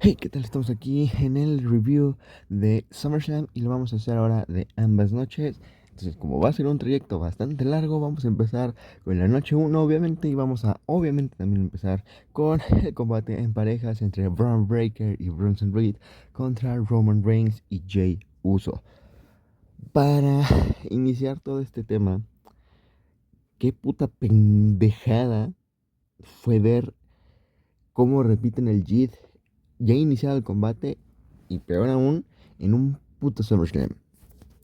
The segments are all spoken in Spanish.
Hey, ¿qué tal? Estamos aquí en el review de SummerSlam y lo vamos a hacer ahora de ambas noches. Entonces, como va a ser un trayecto bastante largo, vamos a empezar con la noche uno, obviamente, y vamos a, obviamente, también empezar con el combate en parejas entre Braun Breaker y Bronson Reed contra Roman Reigns y Jey Uso. Para iniciar todo este tema, qué puta pendejada fue ver cómo repiten el JIT ya iniciado el combate y peor aún en un puto SummerSlam.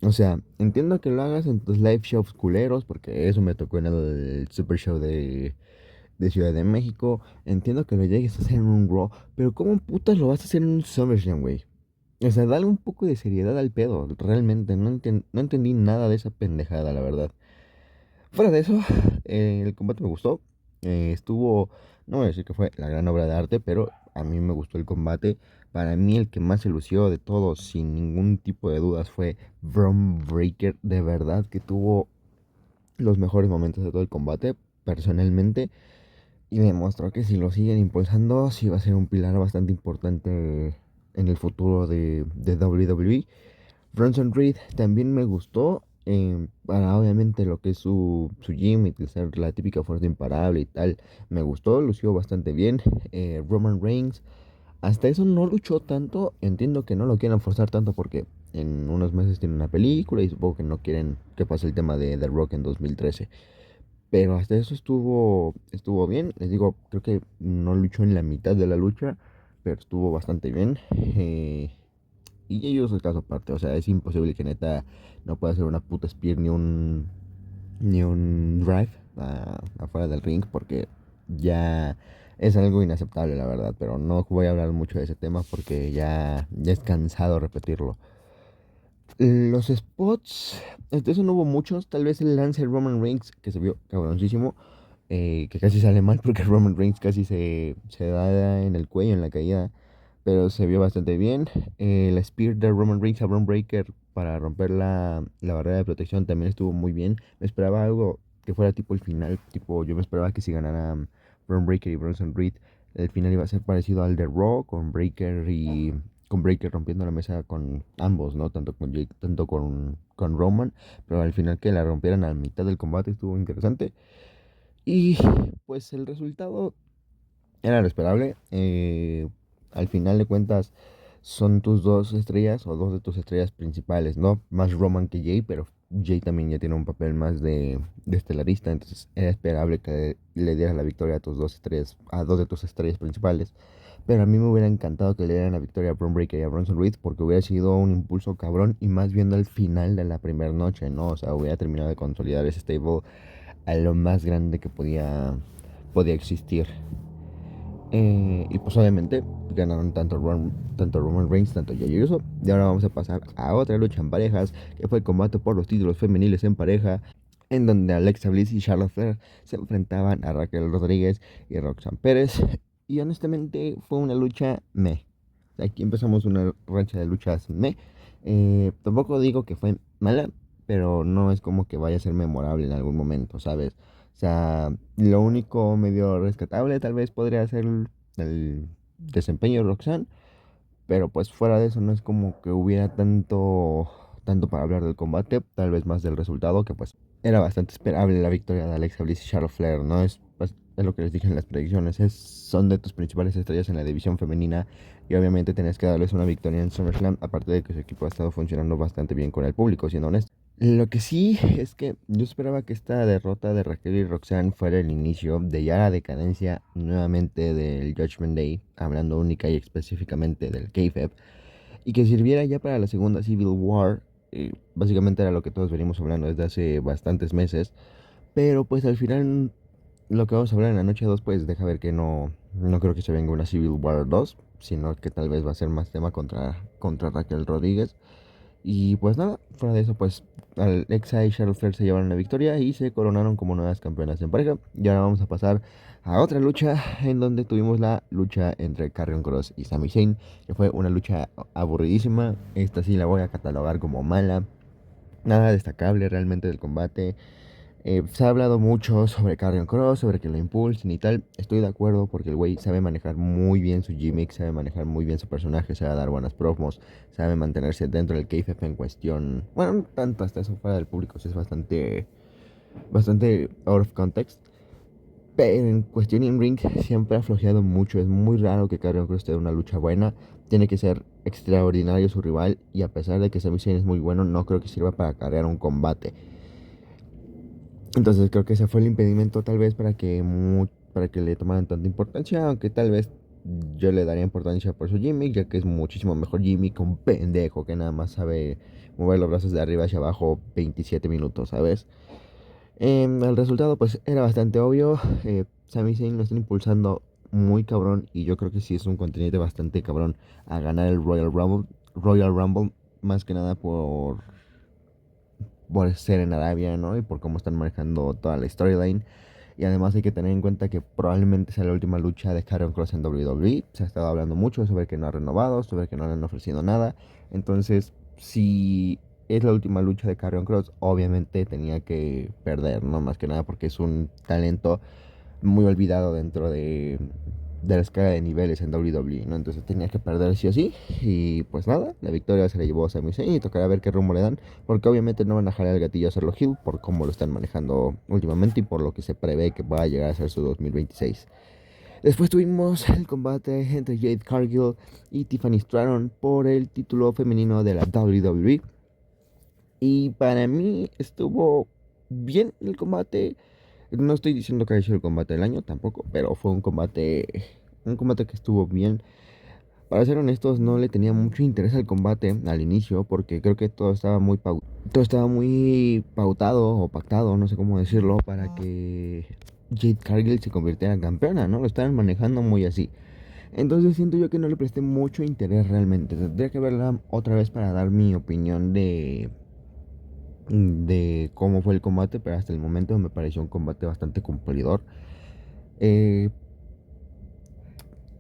O sea, entiendo que lo hagas en tus live shows culeros, porque eso me tocó en el Super Show de Ciudad de México. Entiendo que lo llegues a hacer en un Raw, pero ¿cómo putas lo vas a hacer en un SummerSlam, güey? O sea, dale un poco de seriedad al pedo, realmente. No entendí nada de esa pendejada, la verdad. Fuera de eso, el combate me gustó. Estuvo, no voy a decir que fue la gran obra de arte, pero a mí me gustó el combate. Para mí el que más se lució de todos, sin ningún tipo de dudas, fue Braun Breaker. De verdad que tuvo los mejores momentos de todo el combate, personalmente. Y demostró que si lo siguen impulsando, sí va a ser un pilar bastante importante en el futuro de WWE. Bronson Reed también me gustó. Para obviamente lo que es su gym y de ser la típica fuerza imparable y tal, me gustó, lució bastante bien. Roman Reigns, hasta eso no luchó tanto. Entiendo que no lo quieran forzar tanto porque en unos meses tiene una película y supongo que no quieren que pase el tema de The Rock en 2013. Pero hasta eso estuvo bien. Les digo, creo que no luchó en la mitad de la lucha, pero estuvo bastante bien. Y ellos es caso aparte, o sea, es imposible que neta no pueda hacer una puta spear ni un drive afuera del ring porque ya es algo inaceptable, la verdad. Pero no voy a hablar mucho de ese tema porque ya es cansado repetirlo. Los spots, de eso no hubo muchos. Tal vez el lance de Roman Reigns, que se vio cabroncísimo, que casi sale mal porque Roman Reigns casi se da en el cuello en la caída, pero se vio bastante bien. La Spear de Roman Reigns a Braun Breaker para romper la barrera de protección también estuvo muy bien. Me esperaba algo que fuera tipo el final, tipo yo me esperaba que si ganaran Braun Breaker y Bronson Reed, el final iba a ser parecido al de Raw, con Breaker rompiendo la mesa con ambos, ¿no? Tanto con Jake, tanto con Roman, pero al final que la rompieran a mitad del combate estuvo interesante. Y pues el resultado era lo esperable. Al final de cuentas, son tus dos estrellas o dos de tus estrellas principales, ¿no? Más Roman que Jay, pero Jay también ya tiene un papel más de estelarista, entonces era esperable que le dieras la victoria a tus dos estrellas, a dos de tus estrellas principales. Pero a mí me hubiera encantado que le dieran la victoria a Braun Breaker y a Bronson Reed porque hubiera sido un impulso cabrón y más viendo el final de la primera noche, ¿no? O sea, hubiera terminado de consolidar ese stable a lo más grande que podía existir. Y pues obviamente ganaron tanto Roman Reigns, tanto Jey Uso. Y ahora vamos a pasar a otra lucha en parejas, que fue el combate por los títulos femeniles en pareja, en donde Alexa Bliss y Charlotte Flair se enfrentaban a Raquel Rodríguez y Roxanne Pérez. Y honestamente fue una lucha meh. Aquí empezamos una racha de luchas meh. Tampoco digo que fue mala, pero no es como que vaya a ser memorable en algún momento, ¿sabes? O sea, lo único medio rescatable tal vez podría ser el desempeño de Roxanne, pero pues fuera de eso no es como que hubiera tanto para hablar del combate, tal vez más del resultado, que pues era bastante esperable la victoria de Alexa Bliss y Charlotte Flair, ¿no? Es lo que les dije en las predicciones, son de tus principales estrellas en la división femenina y obviamente tenés que darles una victoria en SummerSlam, aparte de que su equipo ha estado funcionando bastante bien con el público, siendo honesto. Lo que sí es que yo esperaba que esta derrota de Raquel y Roxanne fuera el inicio de ya la decadencia nuevamente del Judgment Day, hablando única y específicamente del Kayfabe, y que sirviera ya para la segunda Civil War. Básicamente era lo que todos venimos hablando desde hace bastantes meses, pero pues al final lo que vamos a hablar en la noche 2 pues deja ver que no creo que se venga una Civil War 2, sino que tal vez va a ser más tema contra Raquel Rodríguez. Y pues nada, fuera de eso, pues Alexa y Charlotte Flair se llevaron la victoria y se coronaron como nuevas campeonas en pareja. Y ahora vamos a pasar a otra lucha en donde tuvimos la lucha entre Karrion Kross y Sami Zayn, que fue una lucha aburridísima. Esta sí la voy a catalogar como mala. Nada destacable realmente del combate. Se ha hablado mucho sobre Karrion Kross, sobre que lo impulsen y tal. Estoy de acuerdo porque el güey sabe manejar muy bien su gimmick, sabe manejar muy bien su personaje, sabe dar buenas promos, sabe mantenerse dentro del kayfabe en cuestión. Bueno, no tanto hasta eso fuera del público, sí es bastante out of context. Pero en cuestión in ring siempre ha flojeado mucho. Es muy raro que Karrion Kross tenga una lucha buena. Tiene que ser extraordinario su rival. Y a pesar de que Sami Zayn es muy bueno, no creo que sirva para carrear un combate. Entonces creo que ese fue el impedimento tal vez para que le tomaran tanta importancia. Aunque tal vez yo le daría importancia por su gimmick, ya que es muchísimo mejor gimmick que un pendejo que nada más sabe mover los brazos de arriba hacia abajo 27 minutos, ¿sabes? El resultado pues era bastante obvio. Sami Zayn lo están impulsando muy cabrón y yo creo que sí es un contendiente bastante cabrón a ganar el Royal Rumble más que nada por ser en Arabia, ¿no? Y por cómo están manejando toda la storyline. Y además hay que tener en cuenta que probablemente sea la última lucha de Karrion Kross en WWE. Se ha estado hablando mucho sobre que no ha renovado, sobre que no le han ofrecido nada. Entonces, si es la última lucha de Karrion Kross, obviamente tenía que perder, ¿no? Más que nada porque es un talento muy olvidado dentro de la escala de niveles en WWE, ¿no? Entonces tenía que perder sí o sí. Y pues nada, la victoria se la llevó a Sami Zayn y tocará ver qué rumbo le dan. Porque obviamente no van a jalar el gatillo a hacerlo heel por cómo lo están manejando últimamente y por lo que se prevé que va a llegar a ser su 2026. Después tuvimos el combate entre Jade Cargill y Tiffany Stratton por el título femenino de la WWE. Y para mí estuvo bien el combate. No estoy diciendo que haya sido el combate del año tampoco, pero fue un combate que estuvo bien. Para ser honestos, no le tenía mucho interés al combate al inicio, porque creo que todo estaba muy pautado o pactado, no sé cómo decirlo, para que Jade Cargill se convirtiera en campeona, ¿no? Lo estaban manejando muy así. Entonces siento yo que no le presté mucho interés realmente. Tendría que verla otra vez para dar mi opinión de cómo fue el combate, pero hasta el momento me pareció un combate bastante cumplidor. Eh,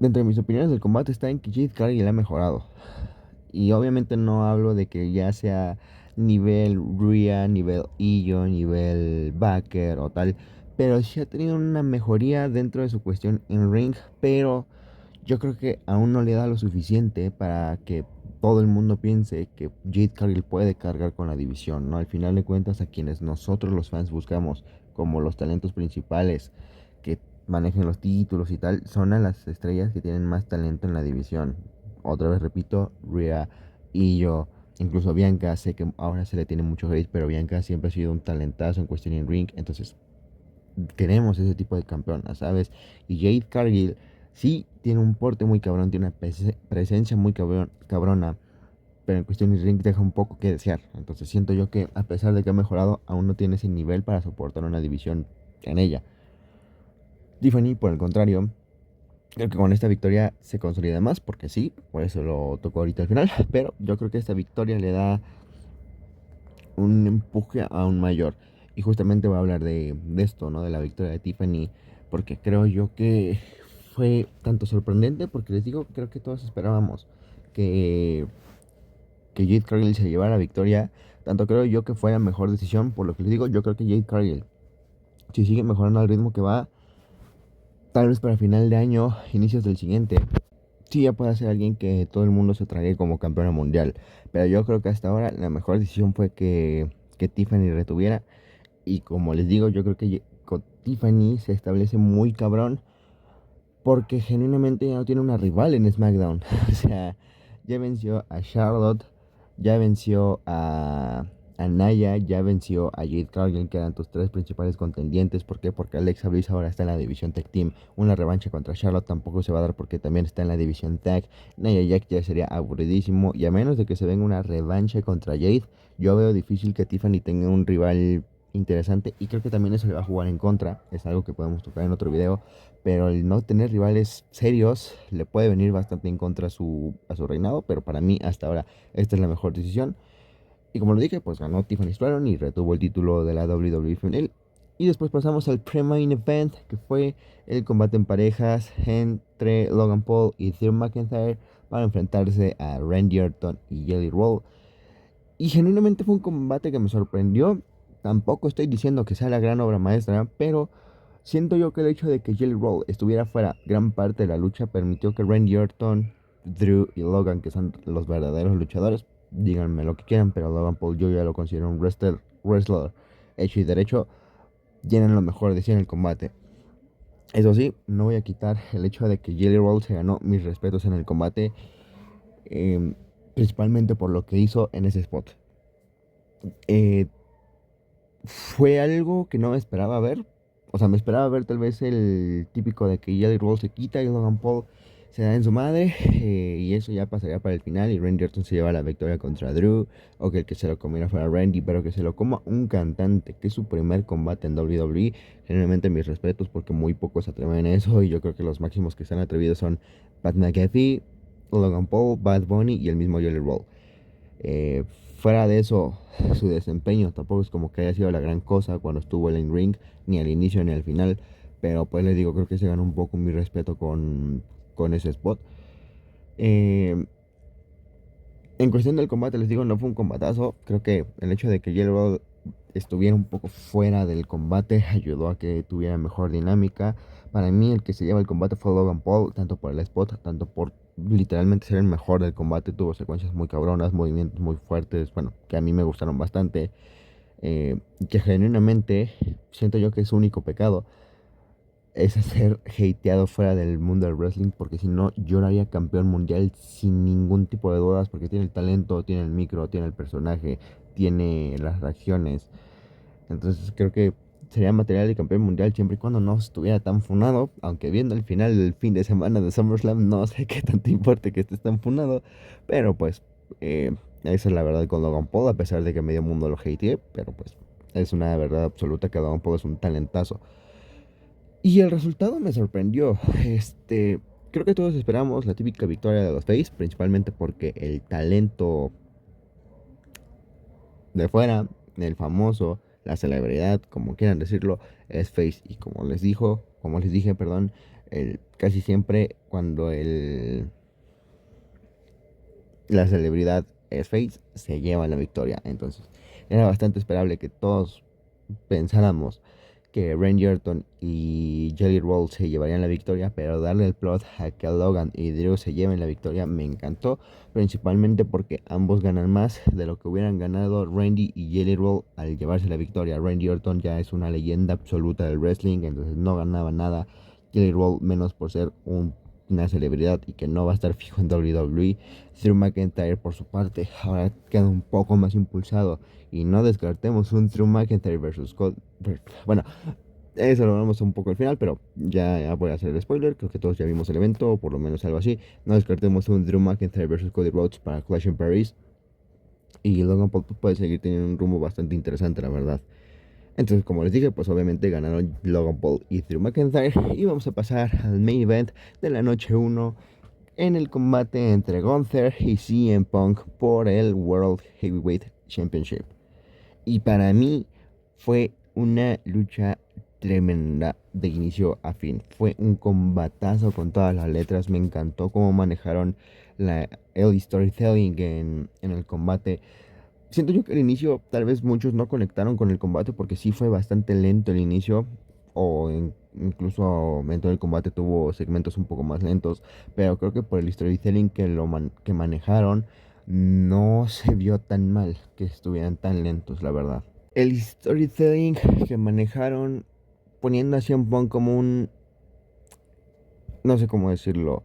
Dentro de mis opiniones del combate está en que Jade Cargill ha mejorado. Y obviamente no hablo de que ya sea nivel Rhea, nivel Io, nivel Backer o tal. Pero sí ha tenido una mejoría dentro de su cuestión en ring. Pero yo creo que aún no le da lo suficiente para que todo el mundo piense que Jade Cargill puede cargar con la división, ¿no? Al final de cuentas, a quienes nosotros los fans buscamos como los talentos principales que manejen los títulos y tal, son a las estrellas que tienen más talento en la división. Otra vez repito, Rhea y yo, incluso Bianca, sé que ahora se le tiene mucho hate, pero Bianca siempre ha sido un talentazo en cuestión en ring, entonces queremos ese tipo de campeona, ¿sabes? Y Jade Cargill sí tiene un porte muy cabrón, tiene una presencia muy cabrona, pero en cuestión de ring deja un poco que desear. Entonces siento yo que a pesar de que ha mejorado, aún no tiene ese nivel para soportar una división en ella. Tiffany, por el contrario, creo que con esta victoria se consolida más, porque sí, por eso lo tocó ahorita al final, pero yo creo que esta victoria le da un empuje aún mayor. Y justamente voy a hablar de esto, ¿no? De la victoria de Tiffany, porque creo yo que fue tanto sorprendente, porque les digo, creo que todos esperábamos que, que Jade Cargill se llevara la victoria. Tanto creo yo que fue la mejor decisión, por lo que les digo, yo creo que Jade Cargill, si sigue mejorando al ritmo que va, tal vez para final de año, inicios del siguiente, sí ya puede ser alguien que todo el mundo se trague como campeona mundial. Pero yo creo que hasta ahora la mejor decisión fue que Tiffany retuviera. Y como les digo, yo creo que con Tiffany se establece muy cabrón porque genuinamente ya no tiene una rival en SmackDown. O sea, ya venció a Charlotte, ya venció a Naya, ya venció a Jade Cargill, que eran tus tres principales contendientes. ¿Por qué? Porque Alexa Bliss ahora está en la división Tag Team. Una revancha contra Charlotte tampoco se va a dar porque también está en la división Tag. Nia Jax ya sería aburridísimo. Y a menos de que se venga una revancha contra Jade, yo veo difícil que Tiffany tenga un rival interesante. Y creo que también eso le va a jugar en contra. Es algo que podemos tocar en otro video. Pero el no tener rivales serios le puede venir bastante en contra a su reinado. Pero para mí, hasta ahora, esta es la mejor decisión. Y como lo dije, pues ganó Tiffany Stratton y retuvo el título de la WWE femenil. Y después pasamos al pre-main event, que fue el combate en parejas entre Logan Paul y Drew McIntyre para enfrentarse a Randy Orton y Jelly Roll. Y genuinamente fue un combate que me sorprendió, Tampoco estoy diciendo que sea la gran obra maestra, pero siento yo que el hecho de que Jelly Roll estuviera fuera gran parte de la lucha permitió que Randy Orton, Drew y Logan, que son los verdaderos luchadores, díganme lo que quieran, pero Logan Paul yo ya lo considero un wrestler hecho y derecho, llenen lo mejor de sí en el combate. Eso sí, no voy a quitar el hecho de que Jelly Roll se ganó mis respetos en el combate, eh, principalmente por lo que hizo en ese spot. Eh, Fue algo que no me esperaba ver. O sea, me esperaba ver tal vez el típico de que Jelly Roll se quita y Logan Paul se da en su madre. Y eso ya pasaría para el final. Y Randy Orton se lleva la victoria contra Drew. O que el que se lo comiera fuera Randy. Pero que se lo coma un cantante. Que es su primer combate en WWE. Generalmente mis respetos porque muy pocos se atreven a eso. Y yo creo que los máximos que se han atrevido son Pat McAfee, Logan Paul, Bad Bunny y el mismo Jelly Roll. Eh, Fuera de eso, su desempeño tampoco es como que haya sido la gran cosa cuando estuvo en el ring, ni al inicio ni al final. Pero pues les digo, creo que se ganó un poco mi respeto con ese spot. Eh, en cuestión del combate, les digo, no fue un combatazo. Creo que el hecho de que Yellow estuviera un poco fuera del combate ayudó a que tuviera mejor dinámica. Para mí, el que se lleva el combate fue Logan Paul, tanto por el spot, tanto por literalmente ser el mejor del combate. Tuvo secuencias muy cabronas, movimientos muy fuertes, bueno, que a mí me gustaron bastante. Que genuinamente siento yo que es su único pecado es ser hateado fuera del mundo del wrestling, porque si no, yo lo haría campeón mundial sin ningún tipo de dudas, porque tiene el talento, tiene el micro, tiene el personaje, tiene las reacciones. Entonces creo que sería material de campeón mundial siempre y cuando no estuviera tan funado, aunque viendo el final del fin de semana de SummerSlam, no sé qué tanto importe que estés tan funado, pero pues esa es la verdad con Logan Paul, a pesar de que medio mundo lo hateé, pero pues es una verdad absoluta que Logan Paul es un talentazo. Y el resultado me sorprendió. Creo que todos esperamos la típica victoria de los Face, principalmente porque el talento de fuera, el famoso, la celebridad, como quieran decirlo, es Face. Y como les dije, perdón, casi siempre cuando la celebridad es Face, se lleva la victoria. Entonces, era bastante esperable que todos pensáramos que Randy Orton y Jelly Roll se llevarían la victoria, pero darle el plot a que Logan y Drew se lleven la victoria me encantó, principalmente porque ambos ganan más de lo que hubieran ganado Randy y Jelly Roll al llevarse la victoria. Randy Orton ya es una leyenda absoluta del wrestling, entonces no ganaba nada. Jelly Roll menos por ser una celebridad y que no va a estar fijo en WWE. Drew McIntyre por su parte ahora queda un poco más impulsado y no descartemos un Drew McIntyre versus Cody. Bueno, eso lo vemos un poco al final, pero ya voy a hacer el spoiler. Creo que todos ya vimos el evento, o por lo menos algo así. No descartemos un Drew McIntyre versus Cody Rhodes para Clash in Paris. Y Logan Paul puede seguir teniendo un rumbo bastante interesante, la verdad. Entonces, como les dije, pues obviamente ganaron Logan Paul y Drew McIntyre. Y vamos a pasar al main event de la noche 1 en el combate entre Gunther y CM Punk por el World Heavyweight Championship. Y para mí fue una lucha tremenda de inicio a fin. Fue un combatazo con todas las letras. Me encantó cómo manejaron el storytelling en el combate. Siento yo que al inicio tal vez muchos no conectaron con el combate porque sí fue bastante lento el inicio. Incluso dentro del combate tuvo segmentos un poco más lentos. Pero creo que por el storytelling que manejaron no se vio tan mal que estuvieran tan lentos, la verdad. El storytelling que manejaron poniendo a CM Punk como no sé cómo decirlo,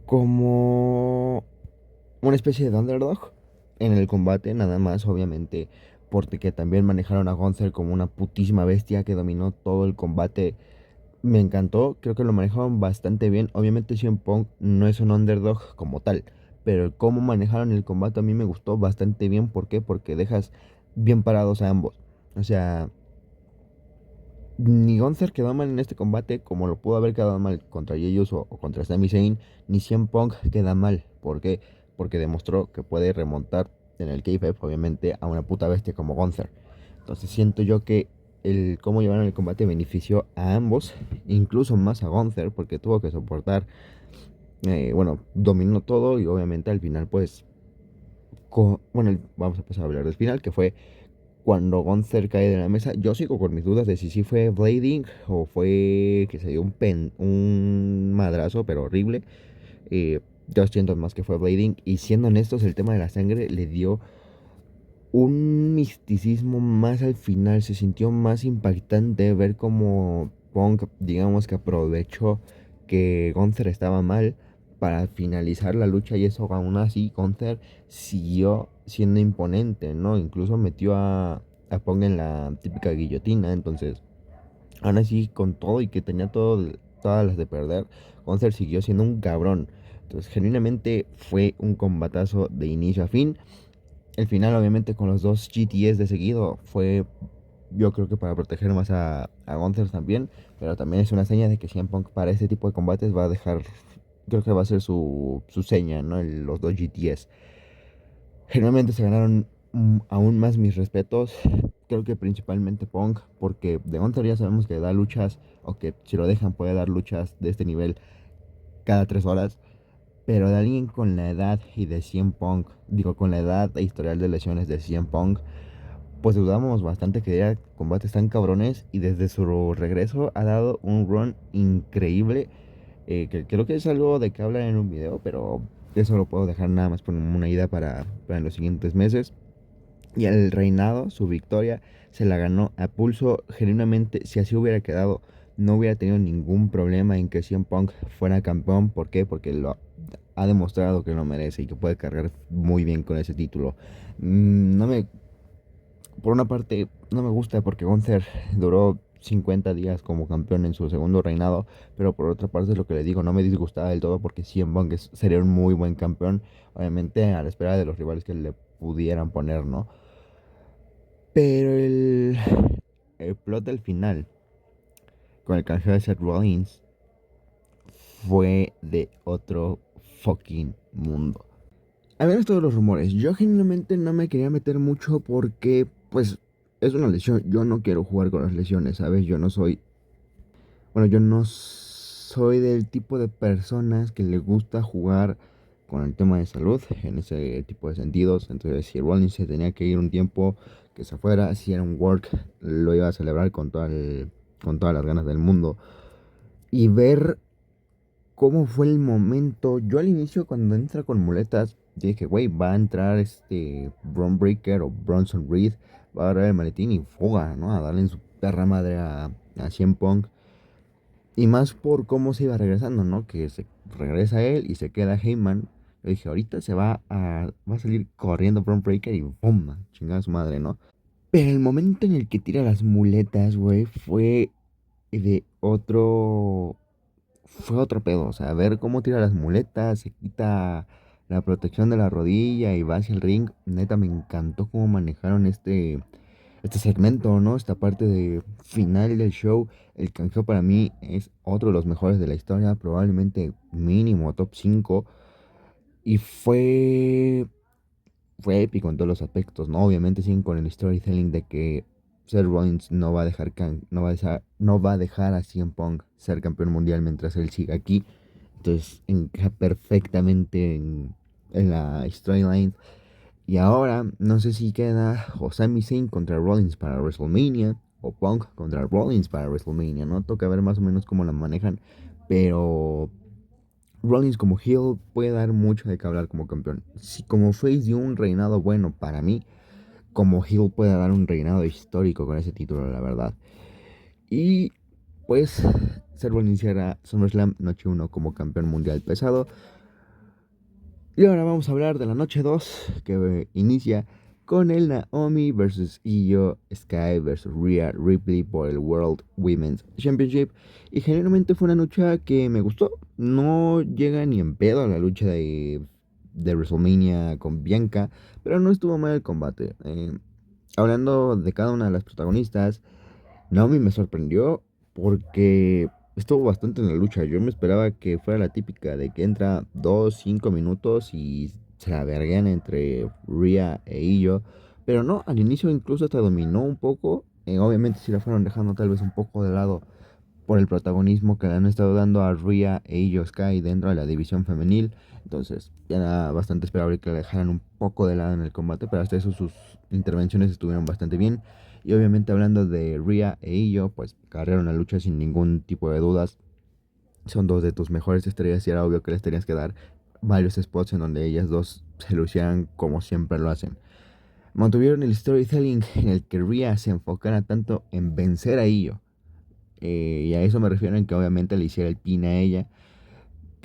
como una especie de underdog en el combate, nada más, obviamente, porque también manejaron a Gunther como una putísima bestia que dominó todo el combate. Me encantó, creo que lo manejaron bastante bien. Obviamente CM Punk no es un underdog como tal, pero el cómo manejaron el combate a mí me gustó bastante bien. ¿Por qué? Porque dejas bien parados a ambos. O sea, ni Gunther quedó mal en este combate como lo pudo haber quedado mal contra Jey Uso o contra Sami Zayn, ni CM Punk queda mal. ¿Por qué? Porque demostró que puede remontar en el kayfabe, obviamente, a una puta bestia como Gunther. Entonces siento yo que el cómo llevaron el combate benefició a ambos, incluso más a Gunther, porque tuvo que soportar, bueno, dominó todo y obviamente al final pues, bueno, vamos a pasar a hablar del final, que fue cuando Gunther cae de la mesa. Yo sigo con mis dudas de si sí fue blading o fue que se dio un madrazo, pero horrible. Yo siento más que fue blading. Y siendo honestos, el tema de la sangre le dio un misticismo más al final. Se sintió más impactante ver cómo Punk, digamos que aprovechó que Gunther estaba mal para finalizar la lucha, y eso aún así Gunther siguió siendo imponente, ¿no? Incluso metió a Punk en la típica guillotina. Entonces, aún así, con todo y que tenía todas las de perder, Gunther siguió siendo un cabrón. Entonces, genuinamente fue un combatazo de inicio a fin. El final, obviamente, con los dos GTS de seguido, fue, yo creo que para proteger más a Gunther también, pero también es una seña de que CM Punk para este tipo de combates va a dejar, creo que va a ser su seña, ¿no? Los dos GTS. Generalmente se ganaron aún más mis respetos, creo que principalmente Punk, porque de Gunther ya sabemos que da luchas, o que si lo dejan puede dar luchas de este nivel cada 3 horas. Pero de alguien con la edad y de CM Punk, digo, con la edad e historial de lesiones de CM Punk, pues dudamos bastante que diera combates tan cabrones, y desde su regreso ha dado un run increíble, que creo que es algo de que hablar en un video, pero eso lo puedo dejar nada más por una idea para los siguientes meses. Y el reinado, su victoria, se la ganó a pulso. Genuinamente, si así hubiera quedado, no hubiera tenido ningún problema en que CM Punk fuera campeón. ¿Por qué? Porque lo ha demostrado que lo merece y que puede cargar muy bien con ese título. No me, por una parte, no me gusta porque Gunther duró 50 días como campeón en su segundo reinado, pero por otra parte es lo que le digo, no me disgustaba del todo porque CM Punk sería un muy buen campeón, obviamente a la espera de los rivales que le pudieran poner, ¿no? Pero el plot del final, con el canjeo de Seth Rollins, fue de otro fucking mundo. A ver, todos los rumores. Yo genuinamente no me quería meter mucho porque, pues, es una lesión. Yo no quiero jugar con las lesiones, ¿sabes? Yo no soy del tipo de personas que le gusta jugar con el tema de salud en ese tipo de sentidos. Entonces, si Rollins se tenía que ir un tiempo, que se fuera. Si era un work, lo iba a celebrar con todas las ganas del mundo. Y ver cómo fue el momento. Yo al inicio, cuando entra con muletas, dije, güey, va a entrar Bron Breakker o Bronson Reed, va a agarrar el maletín y fuga, ¿no? A darle en su perra madre a CM Punk. Y más por cómo se iba regresando, ¿no? Que se regresa él y se queda Heyman. Yo dije, ahorita va a salir corriendo Bron Breakker y ¡pum! Chingada su madre, ¿no? Pero el momento en el que tira las muletas, güey, de otro fue otro pedo. O sea, ver cómo tira las muletas, se quita la protección de la rodilla y va hacia el ring. Neta, me encantó cómo manejaron este segmento, ¿no? Esta parte de final del show. El canjeo para mí es otro de los mejores de la historia, probablemente mínimo top 5. Y fue épico en todos los aspectos, ¿no? Obviamente siguen con el storytelling de que Seth Rollins no va a dejar a CM Punk ser campeón mundial mientras él siga aquí. Entonces encaja perfectamente en la storyline. Y ahora no sé si queda o Sami Zayn contra Rollins para WrestleMania o Punk contra Rollins para WrestleMania, ¿no? Toca ver más o menos cómo la manejan, pero Rollins como heel puede dar mucho de qué hablar como campeón. Si como face dio un reinado bueno para mí, como heel puede dar un reinado histórico con ese título, la verdad. Y pues Seth Rollins cierra SummerSlam noche 1 como campeón mundial pesado. Y ahora vamos a hablar de la noche 2 que inicia con el Naomi versus Io Sky versus Rhea Ripley por el World Women's Championship. Y generalmente fue una lucha que me gustó. No llega ni en pedo a la lucha de WrestleMania con Bianca, pero no estuvo mal el combate. Hablando de cada una de las protagonistas, Naomi me sorprendió porque estuvo bastante en la lucha. Yo me esperaba que fuera la típica de que entra 2, 5 minutos y se la verguean entre Rhea e Io. Pero no, al inicio incluso hasta dominó un poco. Obviamente si la fueron dejando tal vez un poco de lado por el protagonismo que le han estado dando a Rhea e Io Sky dentro de la división femenil. Entonces, era bastante esperable que la dejaran un poco de lado en el combate, pero hasta eso sus intervenciones estuvieron bastante bien. Y obviamente hablando de Rhea e Io, pues cargaron la lucha sin ningún tipo de dudas. Son dos de tus mejores estrellas y era obvio que les tenías que dar varios spots en donde ellas dos se lucieran como siempre lo hacen. Mantuvieron el storytelling en el que Rhea se enfocara tanto en vencer a Io. Y a eso me refiero en que obviamente le hiciera el pin a ella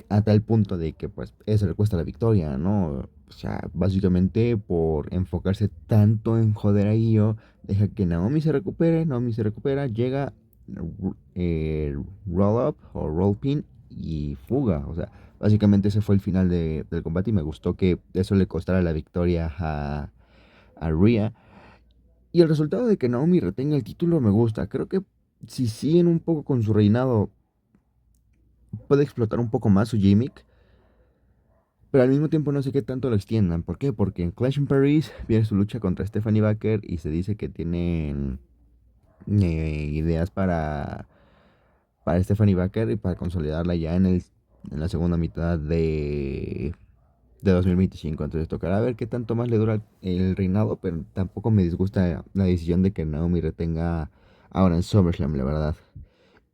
a tal punto de que pues eso le cuesta la victoria, ¿no? O sea, básicamente por enfocarse tanto en joder a Io, deja que Naomi se recupera, llega eh, roll up o roll pin y fuga. O sea, básicamente ese fue el final del combate y me gustó que eso le costara la victoria a Rhea. Y el resultado de que Naomi retenga el título me gusta. Creo que si siguen un poco con su reinado, puede explotar un poco más su gimmick. Pero al mismo tiempo no sé qué tanto lo extiendan. ¿Por qué? Porque en Clash in Paris viene su lucha contra Stephanie Baker y se dice que tienen ideas para Stephanie Baker y para consolidarla ya en la segunda mitad de 2025. Entonces tocará ver qué tanto más le dura el reinado, pero tampoco me disgusta la decisión de que Naomi retenga ahora en SummerSlam, la verdad.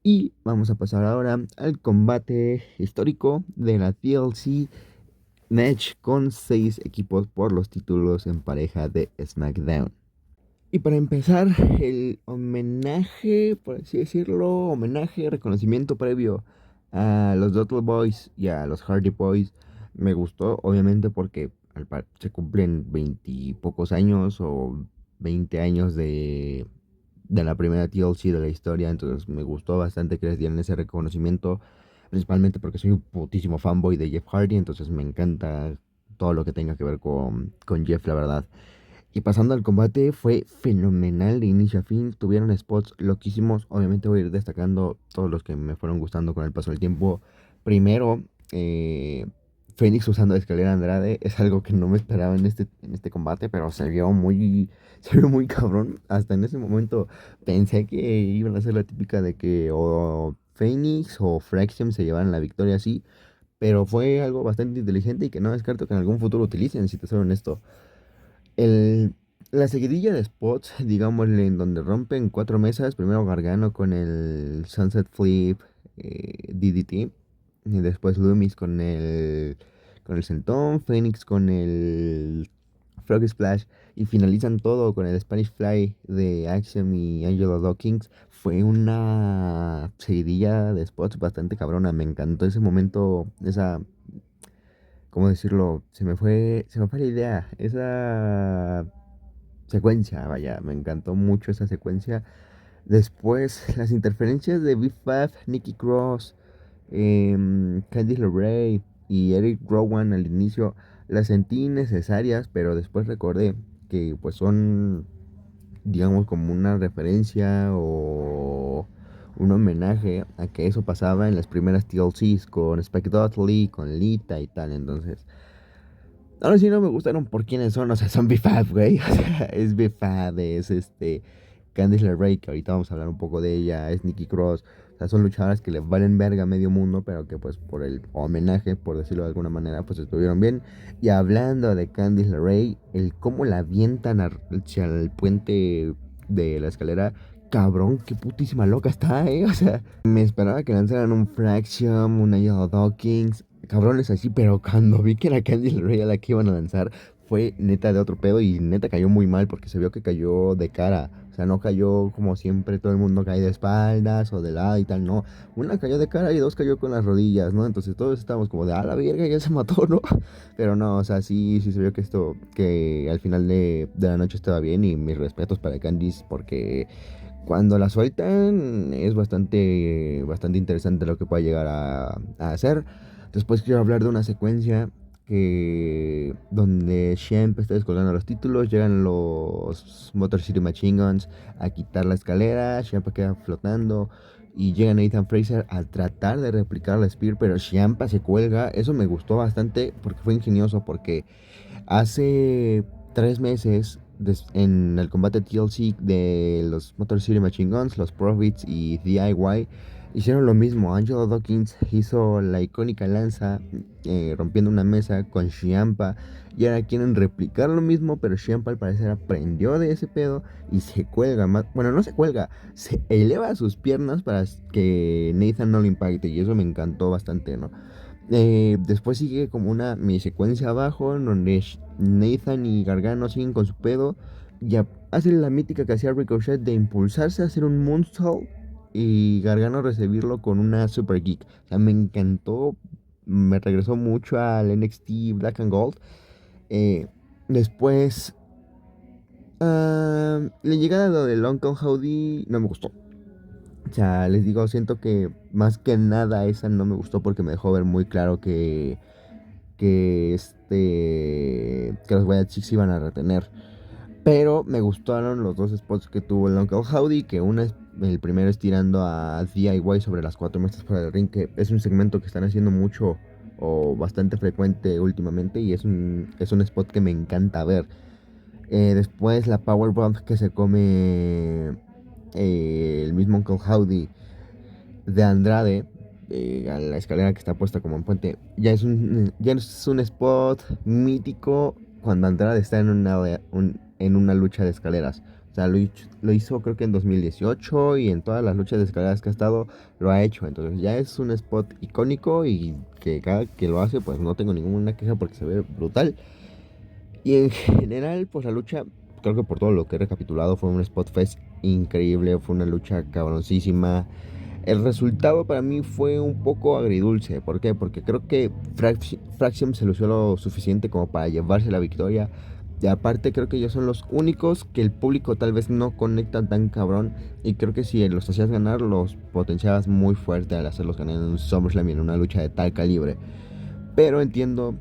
Y vamos a pasar ahora al combate histórico de la TLC match con 6 equipos por los títulos en pareja de SmackDown. Y para empezar, el homenaje, por así decirlo, homenaje, reconocimiento previo a los Dudley Boys y a los Hardy Boys, me gustó, obviamente, porque se cumplen 20 y pocos años o 20 años de la primera TLC de la historia, entonces me gustó bastante que les dieran ese reconocimiento, principalmente porque soy un putísimo fanboy de Jeff Hardy, entonces me encanta todo lo que tenga que ver con Jeff, la verdad. Y pasando al combate, fue fenomenal de inicio a fin. Tuvieron spots loquísimos. Obviamente voy a ir destacando todos los que me fueron gustando con el paso del tiempo. Primero, Fénix usando la escalera Andrade es algo que no me esperaba en este combate, pero se vio muy cabrón. Hasta en ese momento pensé que iban a ser la típica de que o Fénix o Fraxium se llevaran la victoria así, pero fue algo bastante inteligente y que no descarto que en algún futuro utilicen, si te soy honesto. El, la seguidilla de spots, digámosle, en donde rompen 4 mesas. Primero Gargano con el Sunset Flip DDT. Y después Loomis con el Senton. Phoenix con el Frog Splash. Y finalizan todo con el Spanish Fly de Axiom y Angelo Dawkins. Fue una seguidilla de spots bastante cabrona. Me encantó ese momento, ¿cómo decirlo? Se me fue la idea. Esa secuencia, vaya, me encantó mucho esa secuencia. Después, las interferencias de Big Fab, Nikki Cross, Candice LeRae y Eric Rowan al inicio las sentí necesarias, pero después recordé que pues son, digamos, como una referencia o un homenaje a que eso pasaba en las primeras TLCs con Spike Dudley, con Lita y tal. Entonces, ahora sí no me gustaron por quiénes son, o sea, son B-Fab, güey. O sea, es B-Fab, es Candice LeRae, que ahorita vamos a hablar un poco de ella, es Nikki Cross. O sea, son luchadoras que le valen verga a medio mundo, pero que pues por el homenaje, por decirlo de alguna manera, pues estuvieron bien. Y hablando de Candice LeRae, el cómo la avientan hacia el puente de la escalera, cabrón, qué putísima loca está, O sea, me esperaba que lanzaran un Fraxium, un Yellow Dawkins, cabrones así, pero cuando vi que era Candice LeRae a la que iban a lanzar, fue neta de otro pedo y neta cayó muy mal porque se vio que cayó de cara. O sea, no cayó como siempre, todo el mundo cae de espaldas o de lado y tal, no. Una cayó de cara y dos cayó con las rodillas, ¿no? Entonces todos estábamos como de, a la verga, ya se mató, ¿no? Pero no, o sea, sí se vio que al final de la noche estaba bien y mis respetos para Candice porque cuando la sueltan es bastante interesante lo que puede llegar a hacer. Después quiero hablar de una secuencia donde Shemp está descolgando los títulos, llegan los Motor City Machine Guns a quitar la escalera, Ciampa queda flotando y llega Nathan Fraser a tratar de replicar la Spear, pero Ciampa se cuelga. Eso me gustó bastante porque fue ingenioso, porque hace 3 meses, en el combate TLC de los Motor City Machine Guns, los Profits y DIY, hicieron lo mismo. Angelo Dawkins hizo la icónica lanza rompiendo una mesa con Ciampa. Y ahora quieren replicar lo mismo, pero Ciampa al parecer aprendió de ese pedo y se cuelga más. Bueno, no se cuelga, se eleva sus piernas para que Nathan no lo impacte. Y eso me encantó bastante, ¿no? Después sigue como una mi secuencia abajo en donde Nathan y Gargano siguen con su pedo. Ya hacen la mítica que hacía Ricochet de impulsarse a hacer un moonsault y Gargano recibirlo con una super kick. O sea, me encantó, me regresó mucho al NXT Black and Gold. Eh, Después, la llegada de lo del Uncle Howdy no me gustó. O sea, les digo, siento que más que nada esa no me gustó porque me dejó ver muy claro que los Wyatt Chicks iban a retener. Pero me gustaron los dos spots que tuvo el Uncle Howdy, que el primero es tirando a DIY sobre las 4 mesas fuera del ring, que es un segmento que están haciendo mucho o bastante frecuente últimamente y es un spot que me encanta ver. Después la Powerbomb que se come el mismo Uncle Howdy de Andrade a la escalera que está puesta como en puente. Ya es un spot mítico cuando Andrade está en una lucha de escaleras. O sea, lo hizo creo que en 2018 y en todas las luchas de escaleras que ha estado lo ha hecho. Entonces ya es un spot icónico y que cada que lo hace pues no tengo ninguna queja porque se ve brutal. Y en general pues la lucha, creo que por todo lo que he recapitulado, fue un spot fest increíble, fue una lucha cabroncísima. El resultado para mí fue un poco agridulce. ¿Por qué? Porque creo que Fraction se lució lo suficiente como para llevarse la victoria. Y aparte creo que ellos son los únicos que el público tal vez no conecta tan cabrón. Y creo que si los hacías ganar, los potenciabas muy fuerte al hacerlos ganar en un SummerSlam y en una lucha de tal calibre. Pero entiendo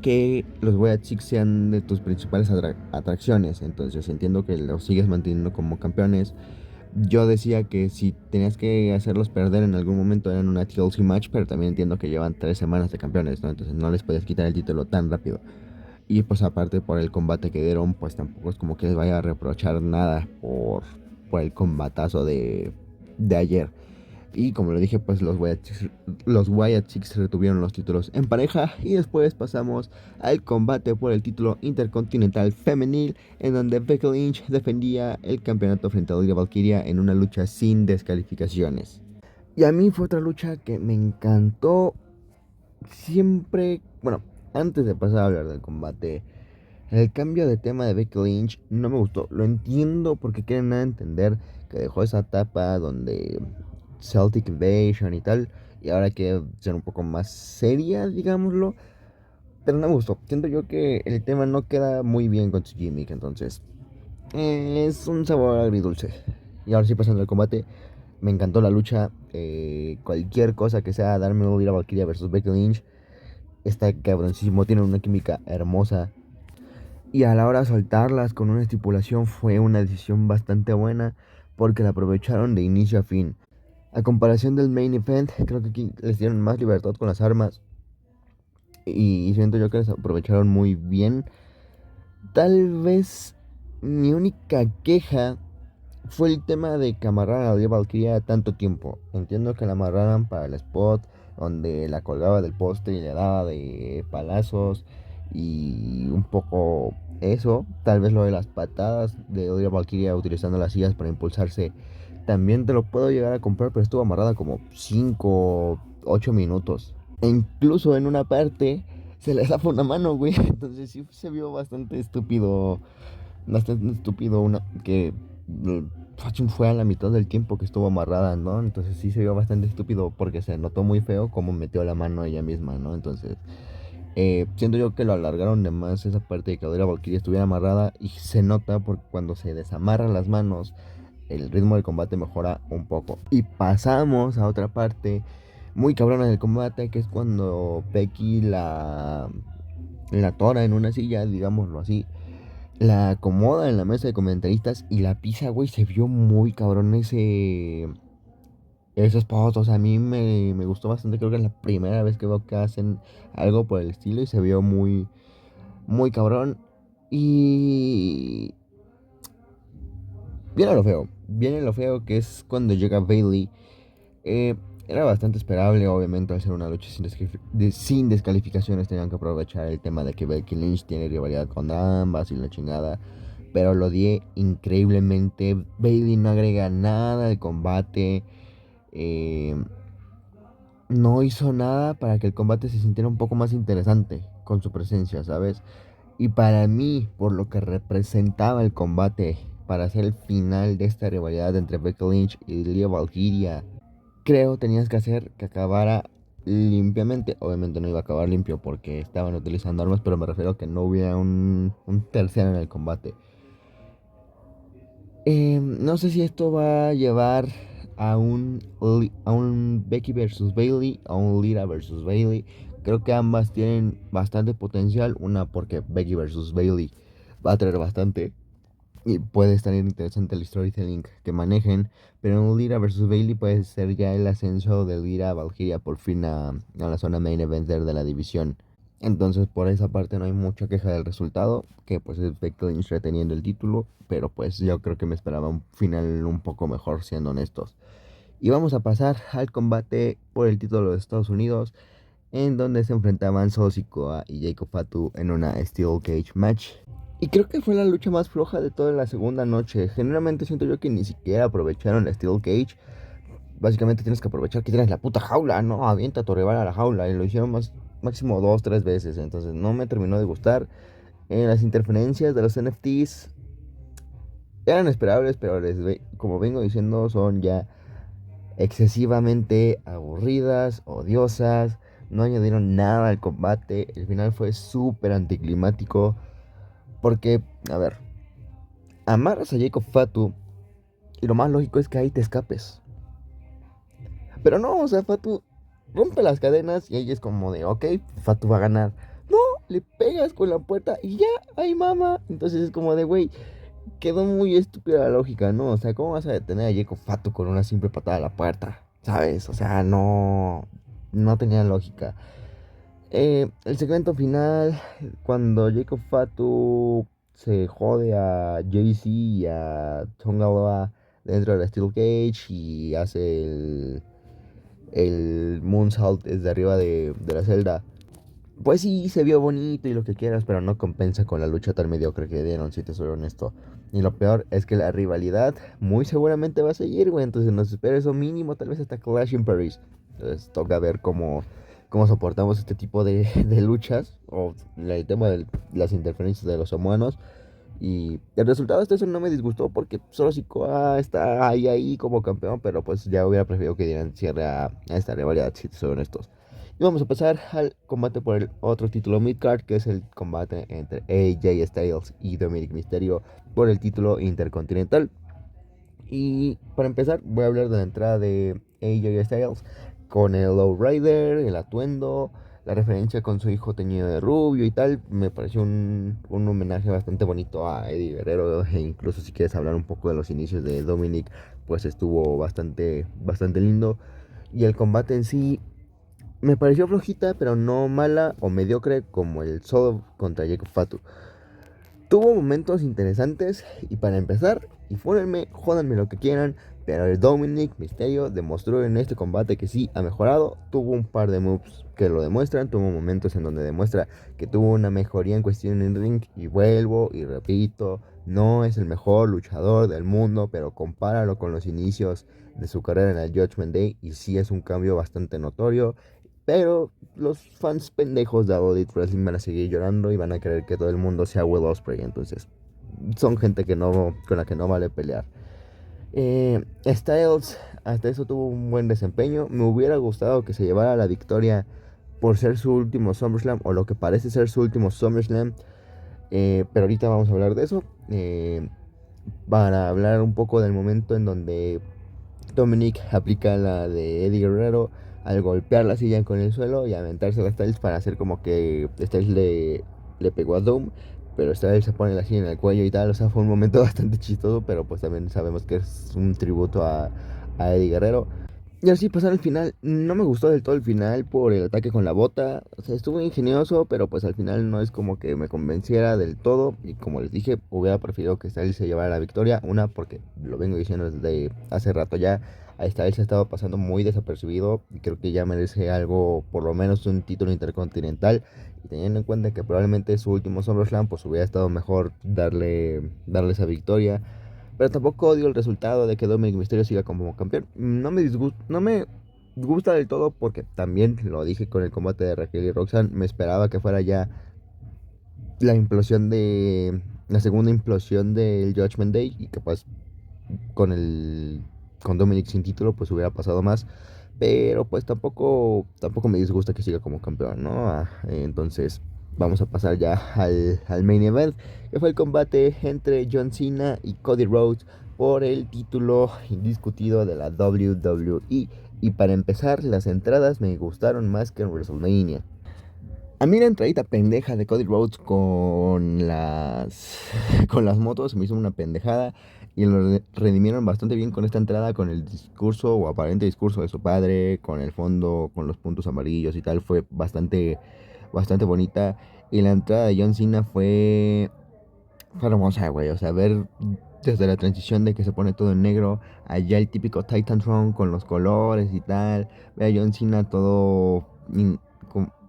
que los Wyatt Chicks sean de tus principales atracciones. Entonces entiendo que los sigues manteniendo como campeones. Yo decía que si tenías que hacerlos perder en algún momento eran una TLC match, pero también entiendo que llevan 3 semanas de campeones, ¿no? Entonces no les podías quitar el título tan rápido. Y pues aparte por el combate que dieron, pues tampoco es como que les vaya a reprochar nada por el combatazo de ayer. Y como lo dije, pues los Wyatt Chicks retuvieron los títulos en pareja. Y después pasamos al combate por el título intercontinental femenil, en donde Becky Lynch defendía el campeonato frente a Lyra Valkyria en una lucha sin descalificaciones. Y a mí fue otra lucha que me encantó. Siempre, bueno, antes de pasar a hablar del combate, el cambio de tema de Becky Lynch no me gustó. Lo entiendo porque quieren dar a entender que dejó esa etapa donde Celtic Invasion y tal, y ahora quiere ser un poco más seria, digámoslo. Pero no me gustó. Siento yo que el tema no queda muy bien con su gimmick, entonces es un sabor agridulce. Y ahora sí, pasando al combate, me encantó la lucha. Cualquier cosa que sea darme un a Valkyria versus Becky Lynch está cabroncísimo. Tienen una química hermosa. Y a la hora de soltarlas con una estipulación fue una decisión bastante buena porque la aprovecharon de inicio a fin. A comparación del main event, creo que aquí les dieron más libertad con las armas y siento yo que les aprovecharon muy bien. Tal vez mi única queja fue el tema de que amarraran a Liv Valkyria tanto tiempo. Entiendo que la amarraran para el spot donde la colgaba del poste y le daba de palazos y un poco eso. Tal vez lo de las patadas de Liv Valkyria utilizando las sillas para impulsarse. También te lo puedo llegar a comprar, pero estuvo amarrada como 5 8 minutos. E incluso en una parte se le zafa una mano, güey. Entonces sí se vio bastante estúpido. Bastante estúpido que Fashion fue a la mitad del tiempo que estuvo amarrada, ¿no? Entonces sí se vio bastante estúpido porque se notó muy feo cómo metió la mano ella misma, ¿no? Entonces siento yo que lo alargaron de más esa parte de que la Valkyria estuviera amarrada y se nota porque cuando se desamarran las manos el ritmo del combate mejora un poco. Y pasamos a otra parte muy cabrona del combate, que es cuando Becky la tora en una silla, digámoslo así. La acomoda en la mesa de comentaristas y la pisa, güey. Se vio muy cabrón esos pozos. A mí me gustó bastante. Creo que es la primera vez que veo que hacen algo por el estilo y se vio muy, muy cabrón. Y viene lo feo que es cuando llega Bailey Eh, Era bastante esperable, obviamente, al ser una lucha sin descalificaciones, tenían que aprovechar el tema de que Becky Lynch tiene rivalidad con ambas y la chingada. Pero lo di increíblemente. Bailey no agrega nada al combate. eh, no hizo nada para que el combate se sintiera un poco más interesante con su presencia, ¿sabes? Y para mí, por lo que representaba el combate para hacer el final de esta rivalidad entre Becky Lynch y Liv Valkyria, creo tenías que hacer que acabara limpiamente. Obviamente no iba a acabar limpio porque estaban utilizando armas, pero me refiero a que no hubiera un tercero en el combate. No sé si esto va a llevar a un Becky versus Bailey, a un Lita versus Bailey. Creo que ambas tienen bastante potencial. Una porque Becky versus Bailey va a traer bastante. Y puede estar interesante el storytelling que manejen. Pero en un Lita versus Bailey puede ser ya el ascenso de Lita a Valkyria por fin a la zona main eventer de la división. Entonces por esa parte no hay mucha queja del resultado, que pues es Becky Lynch reteniendo el título, pero pues yo creo que me esperaba un final un poco mejor siendo honestos. Y vamos a pasar al combate por el título de Estados Unidos, en donde se enfrentaban Solo Sikoa y Jacob Fatu en una Steel Cage match. Y creo que fue la lucha más floja de toda la segunda noche. Generalmente siento yo que ni siquiera aprovecharon la Steel Cage. Básicamente tienes que aprovechar que tienes la puta jaula, ¿no? Avienta a tu rival a la jaula. Y lo hicieron máximo dos, tres veces. Entonces no me terminó de gustar. Las interferencias de los NFTs eran esperables, pero como vengo diciendo, son ya excesivamente aburridas, odiosas. No añadieron nada al combate. El final fue súper anticlimático. Porque, a ver, amarras a Jacob Fatu y lo más lógico es que ahí te escapes. Pero no, o sea, Fatu rompe las cadenas y ella es como de, ok, Fatu va a ganar. No, le pegas con la puerta y ya, ay mamá. Entonces es como de, güey, quedó muy estúpida la lógica, ¿no? O sea, ¿cómo vas a detener a Jacob Fatu con una simple patada a la puerta? ¿Sabes? O sea, no tenía lógica. El segmento final, cuando Jacob Fatu se jode a Jay-Z y a Tonga Loa dentro de la Steel Cage y hace el moonsault desde arriba de la celda. Pues sí, se vio bonito y lo que quieras, pero no compensa con la lucha tan mediocre que dieron, si te soy honesto. Y lo peor es que la rivalidad muy seguramente va a seguir, güey. Entonces nos espera eso mínimo, tal vez hasta Clash in Paris. Entonces toca ver cómo soportamos este tipo de luchas o el tema de las interferencias de los humanos. Y el resultado de eso no me disgustó porque solo Sikoa está ahí como campeón, pero pues ya hubiera preferido que dieran cierre a esta rivalidad, si te soy honestos. Y vamos a pasar al combate por el otro título midcard, que es el combate entre AJ Styles y Dominic Mysterio por el título intercontinental. Y para empezar, voy a hablar de la entrada de AJ Styles con el lowrider, el atuendo, la referencia con su hijo teñido de rubio y tal. Me pareció un homenaje bastante bonito a Eddie Guerrero. E incluso si quieres hablar un poco de los inicios de Dominic, pues estuvo bastante lindo. Y el combate en sí me pareció flojita, pero no mala o mediocre como el solo contra Jacob Fatu. Tuvo momentos interesantes y para empezar, y fúrenme, jódanme lo que quieran, pero el Dominic Mysterio demostró en este combate que sí ha mejorado. Tuvo un par de moves que lo demuestran, tuvo momentos en donde demuestra que tuvo una mejoría en cuestión en ring. Y vuelvo y repito, no es el mejor luchador del mundo, pero compáralo con los inicios de su carrera en el Judgment Day y sí es un cambio bastante notorio. Pero los fans pendejos de All Elite Wrestling van a seguir llorando y van a querer que todo el mundo sea Will Ospreay. Entonces, son gente con la que no vale pelear. Styles hasta eso tuvo un buen desempeño. Me hubiera gustado que se llevara la victoria por ser su último SummerSlam o lo que parece ser su último SummerSlam. Pero ahorita vamos a hablar de eso. Para hablar un poco del momento en donde Dominic aplica la de Eddie Guerrero al golpear la silla con el suelo y aventarse a Styles para hacer como que Styles le pegó a Dom, pero Styles se pone la silla en el cuello y tal. O sea, fue un momento bastante chistoso, pero pues también sabemos que es un tributo a Eddie Guerrero. Y así pasar al final. No me gustó del todo el final por el ataque con la bota. O sea, estuvo ingenioso, pero pues al final no es como que me convenciera del todo. Y como les dije, hubiera preferido que Styles se llevara la victoria. Una, porque lo vengo diciendo desde hace rato ya. A Styles ha estado pasando muy desapercibido. Y creo que ya merece algo, por lo menos un título intercontinental. Y teniendo en cuenta que probablemente su último SummerSlam, pues hubiera estado mejor darle esa victoria. Pero tampoco odio el resultado de que Dominic Mysterio siga como campeón. No me gusta del todo porque también lo dije con el combate de Raquel y Roxanne. Me esperaba que fuera ya la implosión de. La segunda implosión del Judgment Day. Y que pues con el. Con Dominic sin título, pues hubiera pasado más. Pero pues tampoco me disgusta que siga como campeón, ¿no? Entonces, vamos a pasar ya al main event, que fue el combate entre John Cena y Cody Rhodes por el título indiscutido de la WWE. Y para empezar, las entradas me gustaron más que en WrestleMania. A mí la entradita pendeja de Cody Rhodes con las motos me hizo una pendejada y lo redimieron bastante bien con esta entrada, con el discurso o aparente discurso de su padre, con el fondo, con los puntos amarillos y tal, fue bastante bonita. Y la entrada de John Cena fue hermosa, güey, o sea, ver desde la transición de que se pone todo en negro, allá el típico Titantron con los colores y tal, ver a John Cena todo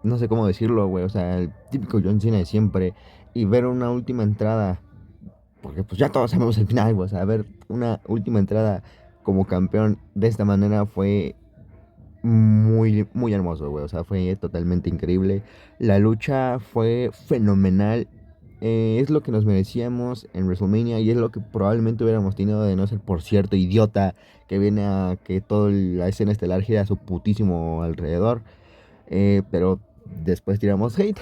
no sé cómo decirlo, güey, o sea, el típico John Cena de siempre, y ver una última entrada, porque pues ya todos sabemos el final, güey, o sea, ver una última entrada como campeón de esta manera fue muy hermoso, güey, o sea, fue totalmente increíble. La lucha fue fenomenal. Es lo que nos merecíamos en WrestleMania y es lo que probablemente hubiéramos tenido de no ser por cierto idiota que viene a que toda la escena estelar gira a su putísimo alrededor. Pero después tiramos hate.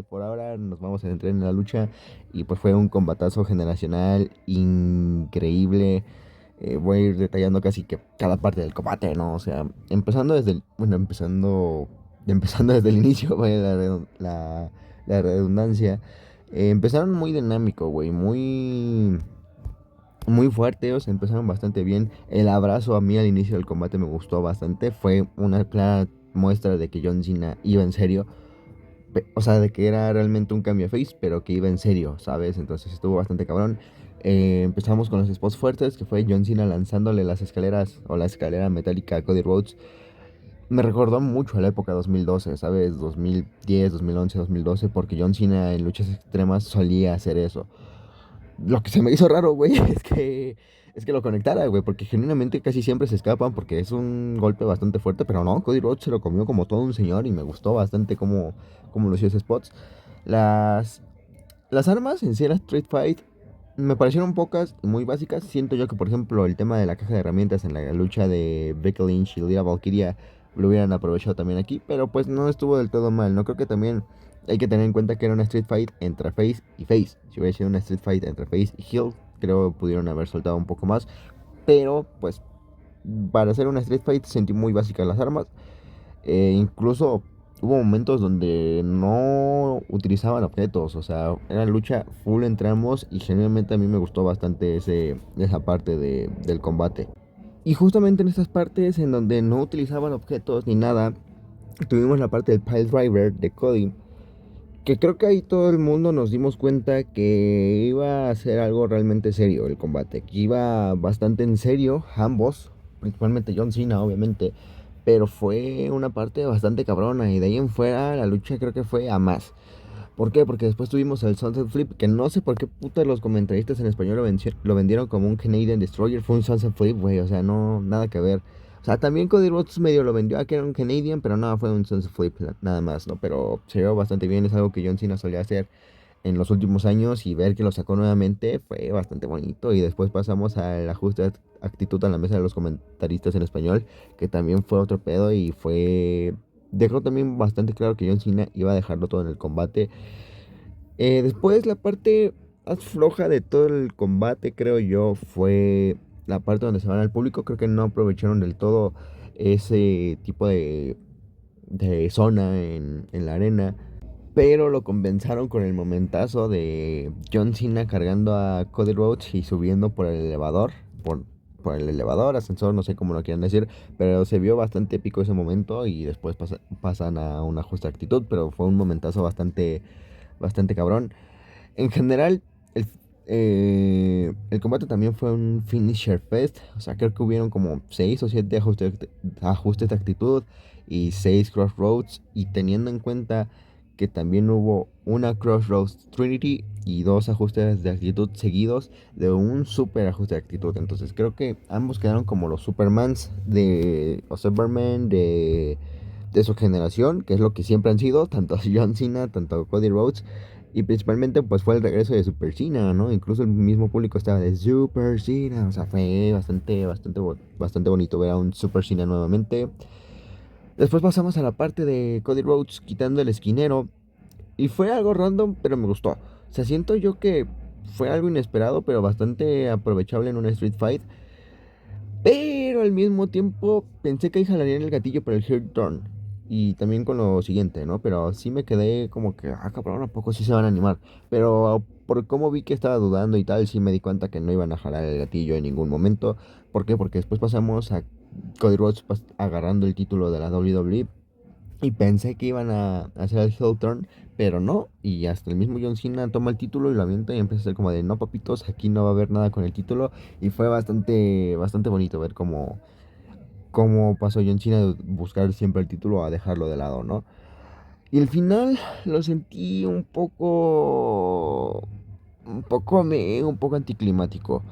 Por ahora nos vamos a centrar en la lucha. Y pues fue un combatazo generacional increíble. Voy a ir detallando casi que cada parte del combate, ¿no? O sea, empezando desde el inicio, vaya la redundancia. Empezaron muy dinámico, güey, muy fuerte, o sea, empezaron bastante bien. El abrazo a mí al inicio del combate me gustó bastante. Fue una clara muestra de que John Cena iba en serio. O sea, de que era realmente un cambio face, pero que iba en serio, ¿sabes? Entonces estuvo bastante cabrón. Empezamos con los spots fuertes, que fue John Cena lanzándole las escaleras o la escalera metálica a Cody Rhodes. Me recordó mucho a la época 2012, ¿sabes? 2010, 2011, 2012, porque John Cena en luchas extremas solía hacer eso. Lo que se me hizo raro, güey, es que lo conectara, güey, porque genuinamente casi siempre se escapan porque es un golpe bastante fuerte, pero no, Cody Rhodes se lo comió como todo un señor y me gustó bastante cómo lució ese spots. Las, las armas en sí, la Street Fight, me parecieron pocas y muy básicas. Siento yo que, por ejemplo, el tema de la caja de herramientas en la lucha de Becky Lynch y Lyra Valkyria lo hubieran aprovechado también aquí, pero pues no estuvo del todo mal. No creo que también hay que tener en cuenta que era una Street Fight entre Face y Face. Si hubiera sido una Street Fight entre Face y Heel, creo que pudieron haber soltado un poco más. Pero pues para hacer una Street Fight sentí muy básicas las armas. Incluso hubo momentos donde no utilizaban objetos, o sea, era lucha full entre ambos y genuinamente a mí me gustó bastante esa parte del combate. Y justamente en estas partes en donde no utilizaban objetos ni nada, tuvimos la parte del pile driver de Cody, que creo que ahí todo el mundo nos dimos cuenta que iba a ser algo realmente serio el combate, que iba bastante en serio ambos, principalmente John Cena obviamente, pero fue una parte bastante cabrona y de ahí en fuera la lucha creo que fue a más. ¿Por qué? Porque después tuvimos el Sunset Flip, que no sé por qué puta los comentaristas en español lo vendieron como un Canadian Destroyer. Fue un Sunset Flip, güey, o sea, no, nada que ver. O sea, también Cody Rhodes medio lo vendió a que era un Canadian, pero no, fue un Sunset Flip, nada más, ¿no? Pero se vio bastante bien, es algo que John Cena solía hacer en los últimos años y ver que lo sacó nuevamente fue bastante bonito. Y después pasamos al ajuste de actitud a la mesa de los comentaristas en español, que también fue otro pedo y dejó también bastante claro que John Cena iba a dejarlo todo en el combate. Después la parte más floja de todo el combate, creo yo, fue la parte donde se van al público. Creo que no aprovecharon del todo ese tipo de zona en la arena. Pero lo compensaron con el momentazo de John Cena cargando a Cody Rhodes y subiendo por el elevador. por el elevador, ascensor, no sé cómo lo quieran decir, pero se vio bastante épico ese momento y después pasan a un ajuste de actitud, pero fue un momentazo bastante cabrón. En general, el combate también fue un finisher fest. O sea, creo que hubieron como 6 o 7 ajustes de actitud y 6 crossroads. Y teniendo en cuenta que también hubo una crossroads Trinity y 2 ajustes de actitud seguidos de un super ajuste de actitud. Entonces creo que ambos quedaron como los Supermans o Superman de su generación, que es lo que siempre han sido, tanto John Cena, tanto Cody Rhodes. Y principalmente pues fue el regreso de Super Cena, ¿no? Incluso el mismo público estaba de Super Cena. O sea, fue bastante bonito ver a un Super Cena nuevamente. Después pasamos a la parte de Cody Rhodes quitando el esquinero. Y fue algo random, pero me gustó. O sea, siento yo que fue algo inesperado, pero bastante aprovechable en una Street Fight. Pero al mismo tiempo pensé que ahí jalarían el gatillo para el Hurt Turn. Y también con lo siguiente, ¿no? Pero sí me quedé como que, cabrón, ¿a poco sí se van a animar? Pero por cómo vi que estaba dudando y tal, sí me di cuenta que no iban a jalar el gatillo en ningún momento. ¿Por qué? Porque después pasamos a Cody Rhodes agarrando el título de la WWE. Y pensé que iban a hacer el heel turn, pero no. Y hasta el mismo John Cena toma el título y lo avienta y empieza a ser como de, no papitos, aquí no va a haber nada con el título. Y fue bastante bonito ver cómo pasó John Cena de buscar siempre el título a dejarlo de lado, ¿no? Y el final lo sentí un poco anticlimático.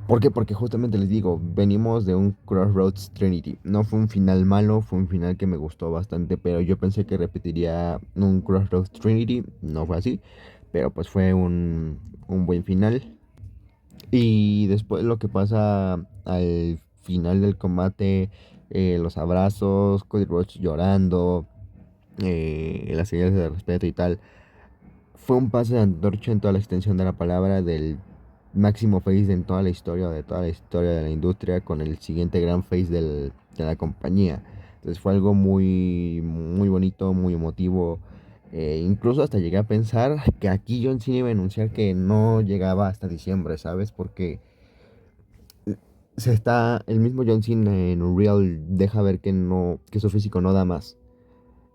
¿Por qué? Porque justamente les digo, venimos de un Crossroads Trinity. No fue un final malo, fue un final que me gustó bastante, pero yo pensé que repetiría un Crossroads Trinity. No fue así, pero pues fue un buen final. Y después lo que pasa al final del combate, los abrazos, Cody Rhodes llorando, las señales de respeto y tal. Fue un pase de antorcha en toda la extensión de la palabra del máximo face en toda la historia, de toda la historia de la industria, con el siguiente gran face de la compañía. Entonces fue algo muy bonito, muy emotivo. Incluso hasta llegué a pensar que aquí John Cena iba a anunciar que no llegaba hasta diciembre, ¿sabes? Porque el mismo John Cena en Unreal deja ver que no, que su físico no da más.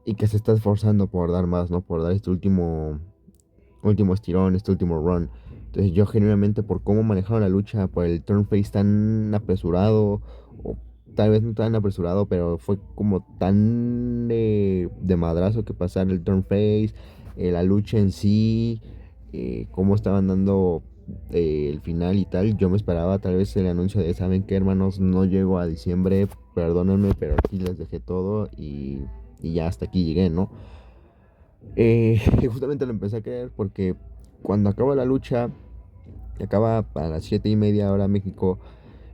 Y que se está esforzando por dar más, ¿no? Por dar este último estirón, este último run. Entonces yo genuinamente por cómo manejaron la lucha, por el turn face tan apresurado, o tal vez no tan apresurado, pero fue como tan de madrazo que pasar el turn face, la lucha en sí, cómo estaban dando el final y tal. Yo me esperaba tal vez el anuncio de, ¿saben qué, hermanos? No llego a diciembre, perdónenme, pero aquí les dejé todo y ya hasta aquí llegué, ¿no? Justamente lo empecé a creer porque cuando acaba la lucha, acaba a las 7:30 hora México,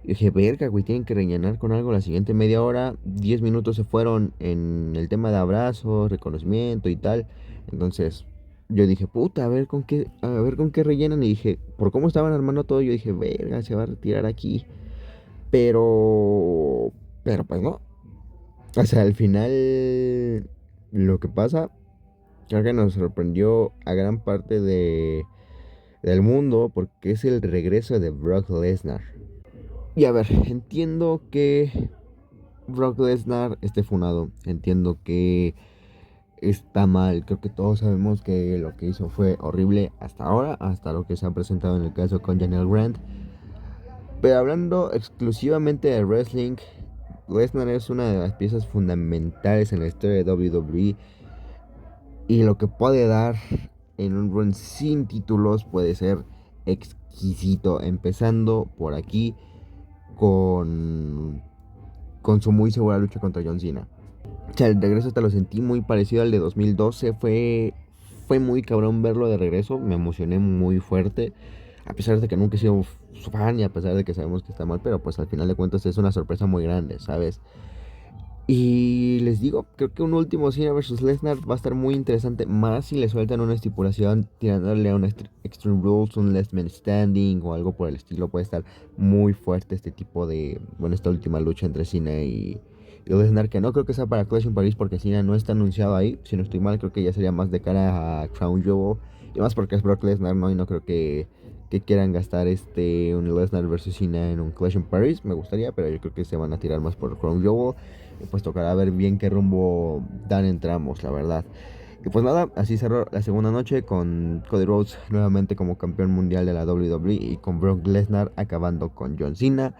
y dije, verga, güey, tienen que rellenar con algo la siguiente media hora. 10 minutos se fueron en el tema de abrazos, reconocimiento y tal. Entonces yo dije, puta, a ver con qué rellenan. Y dije, por cómo estaban armando todo, yo dije, verga, se va a retirar aquí. Pero pues no. O sea, al final lo que pasa creo que nos sorprendió a gran parte del mundo porque es el regreso de Brock Lesnar. Y a ver, entiendo que Brock Lesnar esté funado, entiendo que está mal, creo que todos sabemos que lo que hizo fue horrible hasta ahora, hasta lo que se ha presentado en el caso con Daniel Grant. Pero hablando exclusivamente de wrestling, Lesnar es una de las piezas fundamentales en la historia de WWE. Y lo que puede dar en un run sin títulos puede ser exquisito. Empezando por aquí con, con su muy segura lucha contra John Cena. O sea, el regreso hasta lo sentí muy parecido al de 2012. Fue muy cabrón verlo de regreso. Me emocioné muy fuerte. A pesar de que nunca he sido su fan y a pesar de que sabemos que está mal. Pero pues al final de cuentas es una sorpresa muy grande, ¿sabes? Y les digo, creo que un último Cena versus Lesnar va a estar muy interesante. Más si le sueltan una estipulación tirándole a un Extreme Rules, un Last Man Standing o algo por el estilo. Puede estar muy fuerte este tipo de. Bueno, esta última lucha entre Cena y Lesnar. Que no creo que sea para Clash in Paris porque Cena no está anunciado ahí. Si no estoy mal, creo que ya sería más de cara a Crown Jewel. Y más porque es Brock Lesnar, ¿no? Y no creo que quieran gastar un Lesnar versus Cena en un Clash in Paris. Me gustaría, pero yo creo que se van a tirar más por Crown Jewel. Y pues tocará ver bien qué rumbo dan entre ambos, la verdad. Y pues nada, así cerró la segunda noche con Cody Rhodes nuevamente como campeón mundial de la WWE y con Brock Lesnar acabando con John Cena.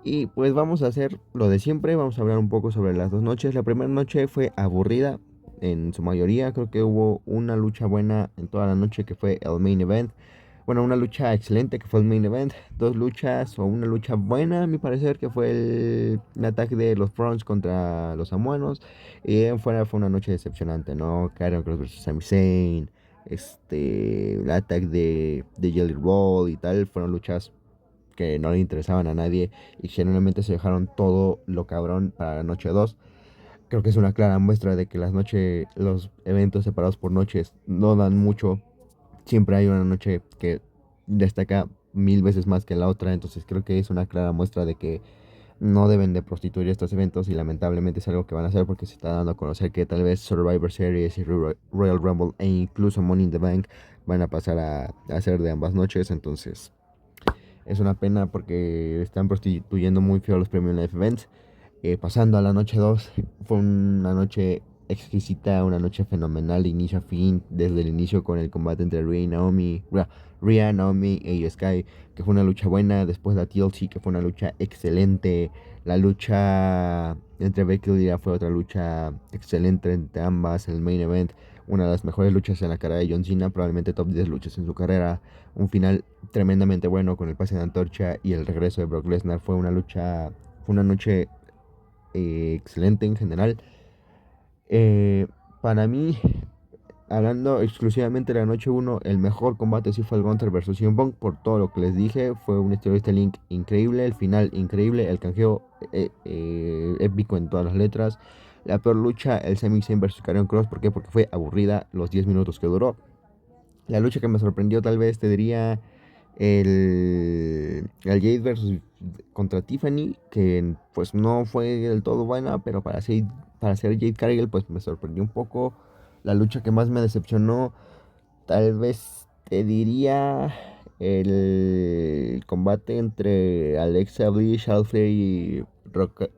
Y pues vamos a hacer lo de siempre, vamos a hablar un poco sobre las dos noches. La primera noche fue aburrida en su mayoría, creo que hubo una lucha buena en toda la noche que fue el main event. Bueno, una lucha excelente que fue el main event, dos luchas o una lucha buena a mi parecer que fue el ataque de los Bronx contra los samuanos. Y en fuera fue una noche decepcionante, ¿no? Karen Cross vs Sami Zayn, el ataque de Jelly Roll y tal, fueron luchas que no le interesaban a nadie y generalmente se dejaron todo lo cabrón para la noche 2. Creo que es una clara muestra de que los eventos separados por noches no dan mucho. Siempre hay una noche que destaca mil veces más que la otra, entonces creo que es una clara muestra de que no deben de prostituir estos eventos y lamentablemente es algo que van a hacer porque se está dando a conocer que tal vez Survivor Series y Royal Rumble e incluso Money in the Bank van a pasar a ser de ambas noches, entonces es una pena porque están prostituyendo muy feo los premios Life Events. Pasando a la noche 2 fue una noche exquisita, una noche fenomenal de inicio a fin, desde el inicio con el combate entre Rhea, Naomi y Io Sky, que fue una lucha buena, después la TLC, que fue una lucha excelente, la lucha entre Becky y Lita fue otra lucha excelente entre ambas, el main event, una de las mejores luchas en la carrera de John Cena, probablemente top 10 luchas en su carrera, un final tremendamente bueno con el pase de antorcha y el regreso de Brock Lesnar, fue una noche excelente en general. Para mí, hablando exclusivamente de la noche uno, el mejor combate sí fue el Gunther vs CM Punk, por todo lo que les dije, fue un storytelling increíble, el final increíble, el canjeo épico en todas las letras. La peor lucha, el Sami Zayn vs Karrion Kross, ¿por qué? Porque fue aburrida los 10 minutos que duró. La lucha que me sorprendió tal vez te diría el Jade versus contra Tiffany, que pues no fue del todo buena, pero para ser Jade Cargill pues me sorprendió un poco. La lucha que más me decepcionó, tal vez te diría el combate entre Alexa Bliss, Alfred y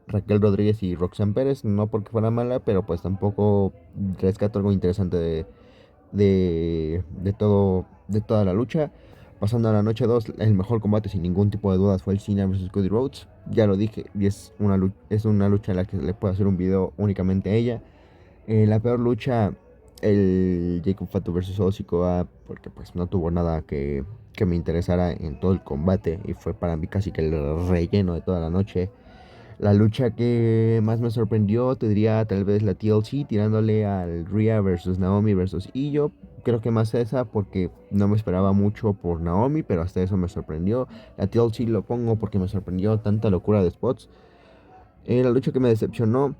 Raquel Rodríguez y Roxanne Pérez, no porque fuera mala, pero pues tampoco rescato algo interesante de toda la lucha. Pasando a la noche 2 el mejor combate sin ningún tipo de dudas fue el Cena vs Cody Rhodes. Ya lo dije, y es una lucha en la que le puedo hacer un video únicamente a ella. La peor lucha, el Jacob Fatu vs Osicoa, porque pues no tuvo nada que me interesara en todo el combate y fue para mí casi que el relleno de toda la noche. La lucha que más me sorprendió, te diría tal vez la TLC tirándole al Rhea versus Naomi versus Io. Creo que más esa porque no me esperaba mucho por Naomi, pero hasta eso me sorprendió. La TLC lo pongo porque me sorprendió tanta locura de spots. La lucha que me decepcionó,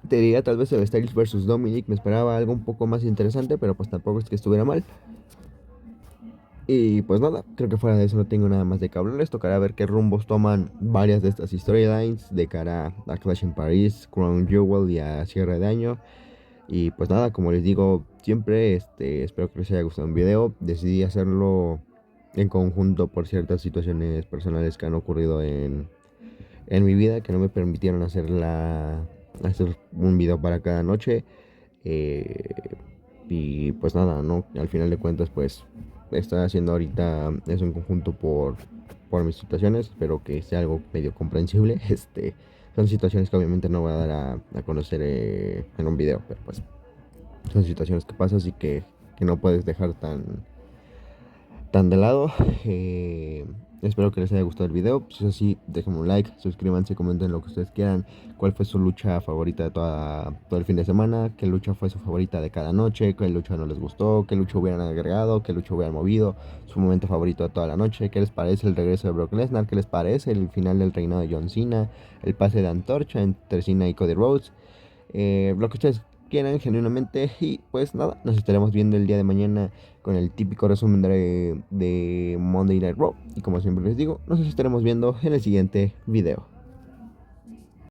te diría tal vez el Styles versus Dominic. Me esperaba algo un poco más interesante, pero pues tampoco es que estuviera mal. Y pues nada, creo que fuera de eso no tengo nada más de que hablarles. Tocará ver qué rumbos toman varias de estas storylines de cara a Clash in Paris, Crown Jewel y a cierre de año. Y pues nada, como les digo siempre, espero que les haya gustado el video. Decidí hacerlo en conjunto por ciertas situaciones personales que han ocurrido en mi vida que no me permitieron hacer un video para cada noche. Eh, y pues nada, ¿no? Al final de cuentas, pues estoy haciendo ahorita eso en conjunto por mis situaciones. Espero que sea algo medio comprensible. Son situaciones que obviamente no voy a dar a conocer en un video, pero pues son situaciones que pasan y que no puedes dejar tan de lado. Espero que les haya gustado el video. Si es así, déjenme un like, suscríbanse, comenten lo que ustedes quieran. ¿Cuál fue su lucha favorita de todo el fin de semana? ¿Qué lucha fue su favorita de cada noche? ¿Qué lucha no les gustó? ¿Qué lucha hubieran agregado? ¿Qué lucha hubieran movido? ¿Su momento favorito de toda la noche? ¿Qué les parece el regreso de Brock Lesnar? ¿Qué les parece el final del reinado de John Cena? El pase de antorcha entre Cena y Cody Rhodes. Lo que ustedes quieran genuinamente. Y pues nada, nos estaremos viendo el día de mañana con el típico resumen de Monday Night Raw. Y como siempre les digo, nos estaremos viendo en el siguiente video.